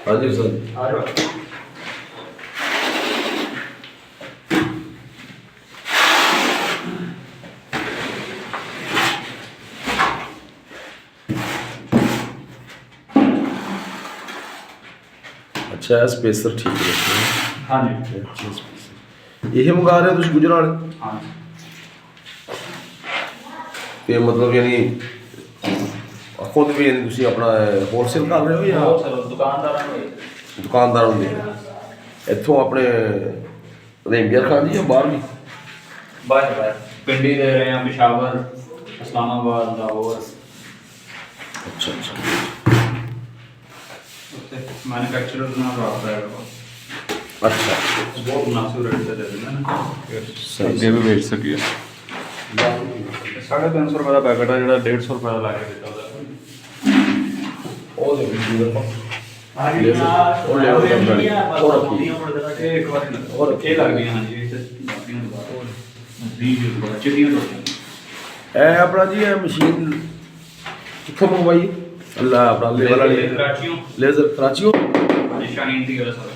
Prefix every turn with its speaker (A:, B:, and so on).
A: हाँ जी सर। अच्छा है स्पेसर ठीक है।
B: हाँ जी
A: अच्छा स्पेसर ये मंगा रहे हो तुम गुजरात
B: हाँ
A: ਤੇ ਮਤਲਬ ਯਾਨੀ ਖੁਦ ਵੀ ਯਾਨੀ ਤੁਸੀਂ ਆਪਣਾ ਹੋਲਸੇਲ ਕਰ ਰਹੇ ਹੋ ਜਾਂ
B: ਬਹੁਤ ਸਾਰਾ ਦੁਕਾਨਦਾਰਾਂ ਨੂੰ
A: ਦੁਕਾਨਦਾਰਾਂ ਨੂੰ ਦੇ ਰਹੇ ਹੋ? ਇੱਥੋਂ ਆਪਣੇ ਰੇਂਜਰ ਖਾਨ ਜੀ ਜਾਂ ਬਾਹਰ ਵੀ?
B: ਬਾਹਰ ਪਿੰਡੀ ਦੇ ਰਹੇ ਹਾਂ, ਪਿਸ਼ਾਵਰ, ਇਸਲਾਮਾਬਾਦ, ਲਾਹੌਰ।
A: ਅੱਛਾ ਅੱਛਾ
B: ਉੱਥੇ ਮੈਨੂਫੈਕਚਰਰ ਨਾਲ ਰਾਬਤਾ ਹੈ।
A: ਅੱਛਾ
B: ਬਹੁਤ ਮੁਨਾਸਿਬ ਰੇਟ ਤੇ ਦੇ ਦਿੰਦੇ ਨੇ,
A: ਸਹੀ
B: ਅੱਗੇ ਵੀ ਵੇਚ ਸਕੀਏ। 350 ਰੁਪਏ ਦਾ ਪੈਕਟ ਹੈ ਜਿਹੜਾ 150 ਰੁਪਏ ਦਾ ਲਾ ਕੇ ਦਿੱਤਾ ਉਹਦਾ।
A: ਉਹ ਦੇ ਵੀ
B: ਹਾਂ ਜੀ
A: ਉਹ ਲੈ ਉਹ ਰੱਖੀ
B: ਇਹ ਇੱਕ ਵਾਰ ਹੋਰ ਇਹ ਲੱਗਦੀਆਂ ਹਾਂ ਜੀ, ਇੱਥੇ ਲੱਗਦੀਆਂ ਦੁਬਾਰਾ ਦੀ ਬੜਾ ਚਿੱਟੀਆਂ ਟੋਟੀਆਂ।
A: ਇਹ ਆਪਣਾ ਜੀ ਇਹ ਮਸ਼ੀਨ ਕਿੱਥੋਂ ਮੰਗਵਾਈ? ਅੱਲਾ ਆਪਣਾ ਲੇਵਲ ਵਾਲੀ
B: ਕਰਾਚੀਓ
A: ਲੇਜ਼ਰ ਕਰਾਚੀਓ
B: ਨਿਸ਼ਾਨੀ ਦੀ ਗੱਲ ਸਰ।